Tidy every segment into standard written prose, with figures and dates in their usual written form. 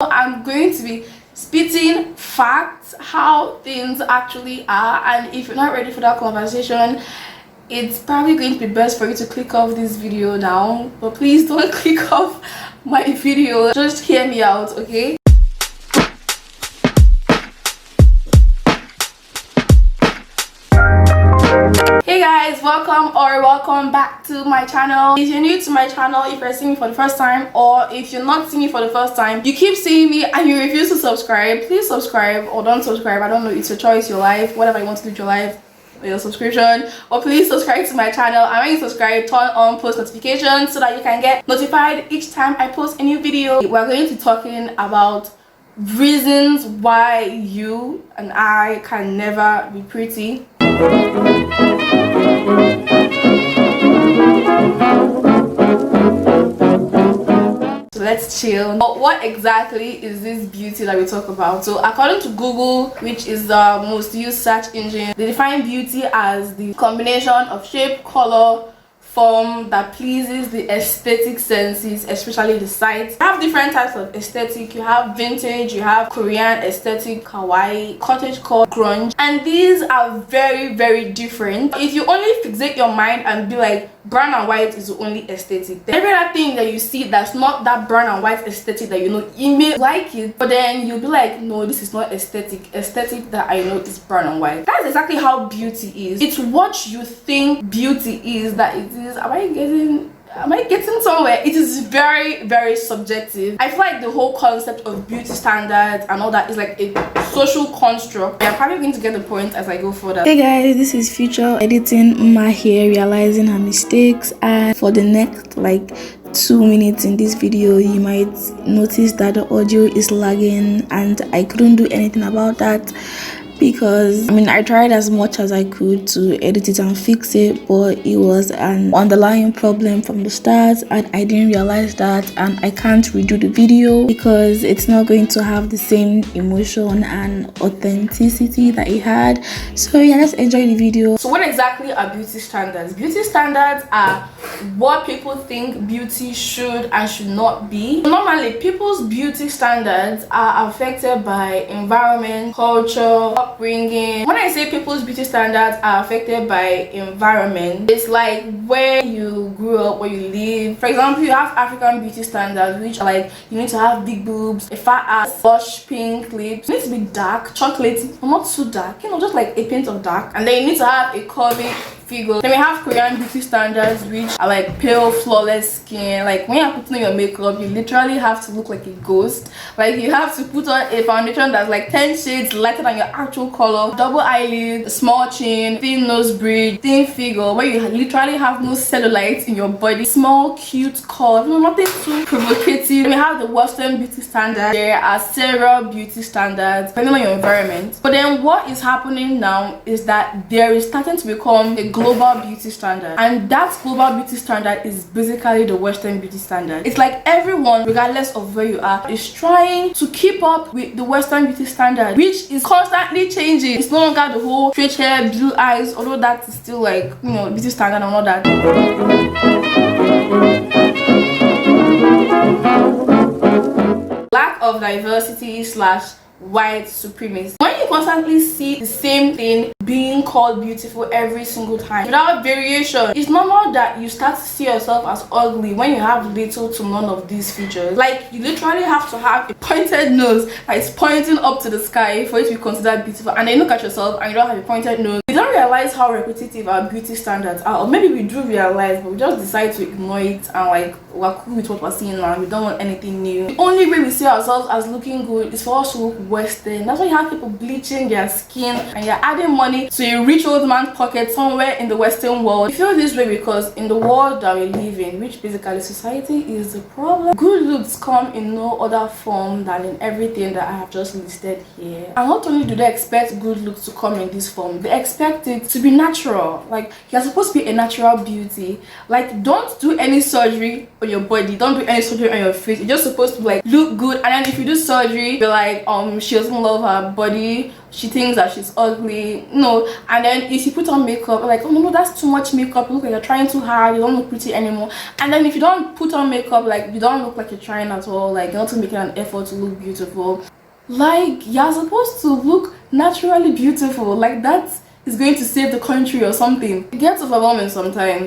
I'm going to be spitting facts, how things actually are, and if you're not ready for that conversation, it's probably going to be best for you to click off this video now. But please don't click off my video, just hear me out, okay? Hey guys, welcome back to my channel. If you're new to my channel, if you're seeing me for the first time, or if you're not seeing me for the first time, you keep seeing me and you refuse to subscribe, please subscribe or don't subscribe. I don't know, it's your choice, your life, whatever you want to do with your life, your subscription. Or please subscribe to my channel, and when you subscribe, turn on post notifications so that you can get notified each time I post a new video. We're going to be talking about reasons why you and I can never be pretty. So let's chill. But what exactly is this beauty that we talk about? So according to Google, which is the most used search engine, they define beauty as the combination of shape, color, form that pleases the aesthetic senses, especially the sight. You have different types of aesthetic. You have vintage, you have Korean aesthetic, kawaii, cottagecore, grunge, and these are very different. If you only fixate your mind and be like brown and white is the only aesthetic, then every other thing that you see that's not that brown and white aesthetic that you know, you may like it, but then you'll be like, no, this is not aesthetic that I know is brown and white. That's exactly how beauty is. It's what you think beauty is that it is. Am I getting somewhere? It is very subjective. I feel like the whole concept of beauty standards and all that is like a social construct. I'm probably going to get the point as I go further. Hey guys, this is Future editing my hair, realizing her mistakes, and for the next like 2 minutes in this video you might notice that the audio is lagging, and I couldn't do anything about that because I tried as much as I could to edit it and fix it, but it was an underlying problem from the start and I didn't realize that, and I can't redo the video because it's not going to have the same emotion and authenticity that it had. So yeah, let's enjoy the video. So what exactly are beauty standards? Beauty standards are what people think beauty should and should not be. Normally people's beauty standards are affected by environment, culture, upbringing. When I say people's beauty standards are affected by environment, it's like where you grew up, where you live. For example, you have African beauty standards, which are like you need to have big boobs, a fat ass, lush pink lips, you need to be dark, chocolatey, not too dark, just like a pint of dark, and then you need to have a curvy figure. Then we have Korean beauty standards, which are like pale, flawless skin. Like when you're putting on your makeup, you literally have to look like a ghost. Like you have to put on a foundation that's like 10 shades lighter than your actual color, double eyelid, small chin, thin nose bridge, thin figure, where you literally have no cellulite in your body, small cute curve, nothing too provocative. Then we have the Western beauty standard. There are several beauty standards depending on your environment. But then what is happening now is that there is starting to become a global beauty standard, and that global beauty standard is basically the Western beauty standard. It's like everyone, regardless of where you are, is trying to keep up with the Western beauty standard, which is constantly changing. It's no longer the whole straight hair, blue eyes, although that is still like beauty standard and all that. Lack of diversity slash white supremacy. When you constantly see the same thing being called beautiful every single time without variation, it's normal that you start to see yourself as ugly when you have little to none of these features. Like you literally have to have a pointed nose that is pointing up to the sky for it to be considered beautiful, and then look at yourself and you don't have a pointed nose. We don't realize how repetitive our beauty standards are, or maybe we do realize, but we just decide to ignore it and like we're cool with what we're seeing now. We don't want anything new. The only way we see ourselves as looking good is for us to look Western. That's why you have people bleaching their skin and you're adding money to a rich old man's pocket somewhere in the Western world. We feel this way because in the world that we live in, which basically society is the problem, good looks come in no other form than in everything that I have just listed here. And not only do they expect good looks to come in this form, they expect it to be natural. Like, you're supposed to be a natural beauty. Like, don't do any surgery on your body, don't do any surgery on your face. You're just supposed to like look good. And then if you do surgery, you're like, she doesn't love her body, she thinks that she's ugly. No. And then if you put on makeup, like, oh no, that's too much makeup, you look like you're trying too hard, you don't look pretty anymore. And then if you don't put on makeup, like, you don't look like you're trying at all, like, you're not making an effort to look beautiful. Like, you're supposed to look naturally beautiful. Like, that is going to save the country or something. It gets overwhelming sometimes.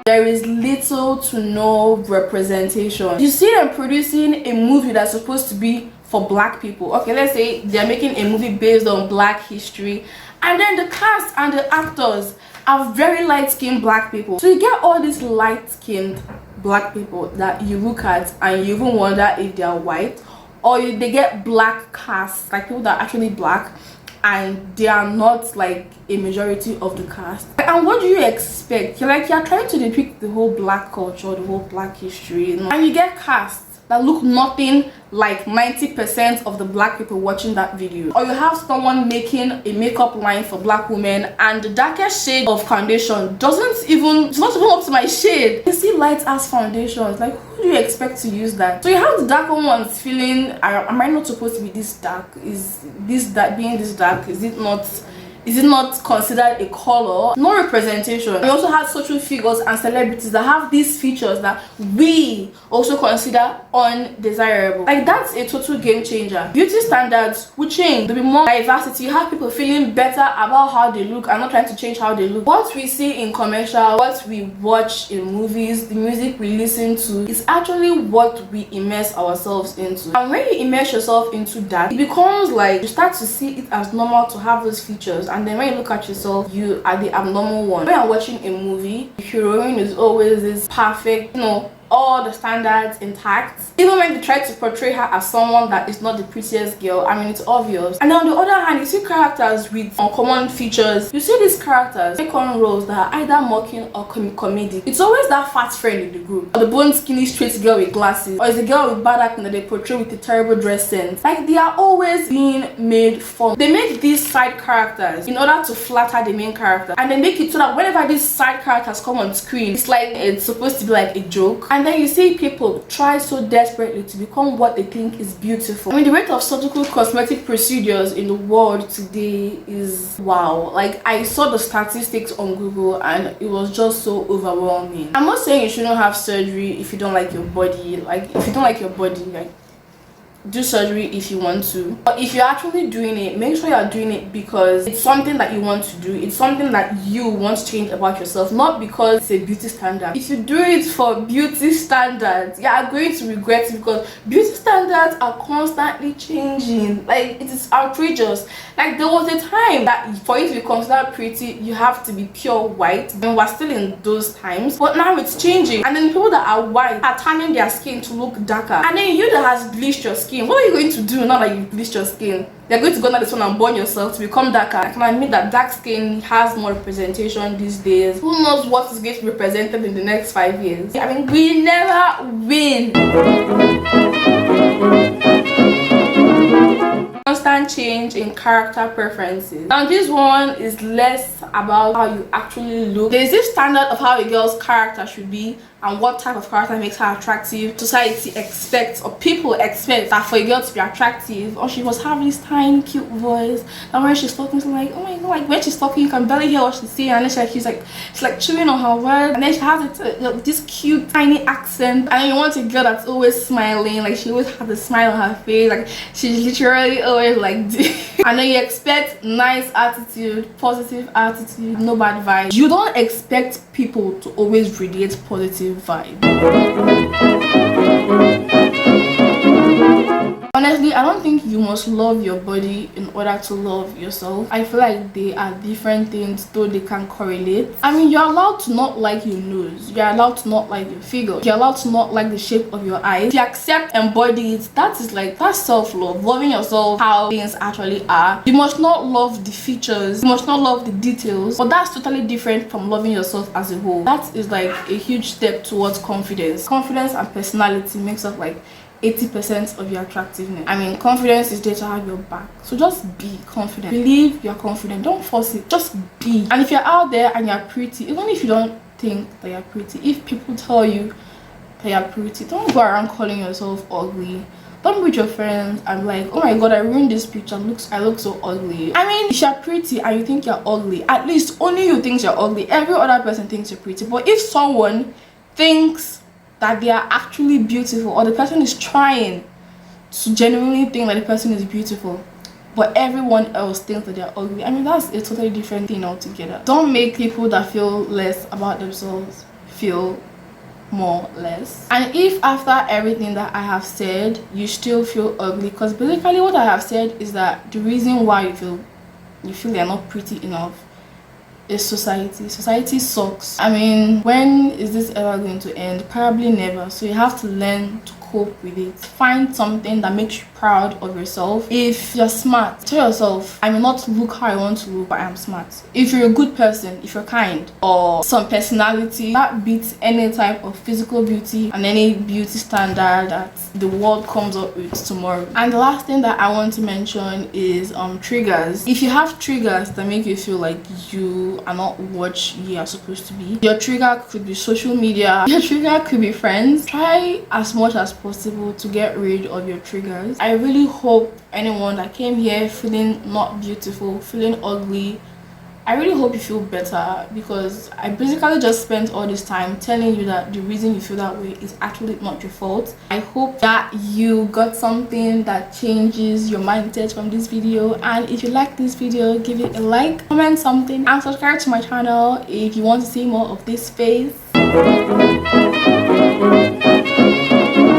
There is little to no representation. You see them producing a movie that's supposed to be for black people. Okay, let's say they're making a movie based on black history, and then the cast and the actors are very light-skinned black people. So you get all these light-skinned black people that you look at and you even wonder if they are white, or they get black cast, like people that are actually black and they are not like a majority of the cast. And what do you expect? You're trying to depict the whole black culture, the whole black history, you know? And you get casts that look nothing like 90% of the black people watching that video. Or you have someone making a makeup line for black women and the darkest shade of foundation it's not even up to my shade. You see light ass foundations, like, who do you expect to use that? So you have the darker ones feeling, am I not supposed to be this dark? Is this that being this dark, is it not considered a color? No representation. We also have social figures and celebrities that have these features that we also consider undesirable. Like, that's a total game changer. Beauty standards will change. There'll be more diversity. You have people feeling better about how they look and not trying to change how they look. What we see in commercial, what we watch in movies, the music we listen to, is actually what we immerse ourselves into. And when you immerse yourself into that, it becomes like you start to see it as normal to have those features. And then when you look at yourself, you are the abnormal one. When you're watching a movie, the heroine is always this perfect, all the standards intact. Even when they try to portray her as someone that is not the prettiest girl, I mean, it's obvious. And on the other hand, you see characters with uncommon features. You see these characters take on roles that are either mocking or comedic. It's always that fat friend in the group, or the bone skinny straight girl with glasses, or it's the girl with bad acting that they portray with a terrible dress sense. Like, they are always being made fun. They make these side characters in order to flatter the main character, and they make it so that whenever these side characters come on screen, it's like it's supposed to be like a joke. And then you see people try so desperately to become what they think is beautiful. I mean, the rate of surgical cosmetic procedures in the world today is wow. Like, I saw the statistics on Google and it was just so overwhelming. I'm not saying you shouldn't have surgery if you don't like your body. Like, if you don't like your body, like, do surgery if you want to. But if you're actually doing it, make sure you're doing it because it's something that you want to do. It's something that you want to change about yourself, not because it's a beauty standard. If you do it for beauty standards, you are going to regret it because beauty standards are constantly changing. Like, it is outrageous. Like, there was a time that for you to be considered pretty, you have to be pure white, and we're still in those times. But now it's changing, and then people that are white are turning their skin to look darker. And then you that has bleached your skin, what are you going to do now that you've bleached your skin? You're going to go down this one and burn yourself to become darker. I can admit that dark skin has more representation these days. Who knows what is going to be represented in the next 5 years? I mean, we never win. Constant change in character preferences. Now, this one is less about how you actually look. There's this standard of how a girl's character should be and what type of character makes her attractive. Society expects, or people expect, that for a girl to be attractive, or she must have this tiny cute voice, and when she's talking, it's like, oh my god, like when she's talking you can barely hear what she's saying, and then she's like chewing on her words, and then she has this cute tiny accent, and then you want a girl that's always smiling, like she always has a smile on her face, like she's literally always like this. And then you expect nice attitude, positive attitude, no bad vibes. You don't expect people to always radiate positive vibe. Honestly, I don't think you must love your body in order to love yourself. I feel like they are different things, though they can correlate. I mean, you're allowed to not like your nose, you're allowed to not like your figure, you're allowed to not like the shape of your eyes. If you accept and embody it, that's self-love, loving yourself how things actually are. You must not love the features, you must not love the details, but that's totally different from loving yourself as a whole. That is like a huge step towards confidence. Confidence and personality makes up like 80% of your attractiveness. I mean, confidence is there to have your back, so just be confident. Believe you're confident, don't force it, just be. And if you're out there and you're pretty, even if you don't think that you're pretty, if people tell you that you're pretty, don't go around calling yourself ugly. Don't be with your friends and like, oh my god, I ruined this picture, I look so ugly. I mean, if you're pretty and you think you're ugly, at least only you think you're ugly. Every other person thinks you're pretty. But if someone thinks that they are actually beautiful, or the person is trying to genuinely think that the person is beautiful, but everyone else thinks that they're ugly, I mean, that's a totally different thing altogether. Don't make people that feel less about themselves feel more less. And if after everything that I have said you still feel ugly, because basically what I have said is that the reason why you feel you're not pretty enough is society sucks. I mean, when is this ever going to end? Probably never. So you have to learn to cope with it. Find something that makes you proud of yourself. If you're smart, tell yourself, I may not look how I want to look, but I'm smart. If you're a good person, if you're kind, or some personality that beats any type of physical beauty and any beauty standard that the world comes up with tomorrow. And the last thing that I want to mention is triggers. If you have triggers that make you feel like you are not what you are supposed to be, your trigger could be social media, your trigger could be friends. Try as much as possible to get rid of your triggers. I really hope anyone that came here feeling not beautiful, feeling ugly, I really hope you feel better, because I basically just spent all this time telling you that the reason you feel that way is actually not your fault. I hope that you got something that changes your mindset from this video, and if you like this video, give it a like, comment something, and subscribe to my channel if you want to see more of this face.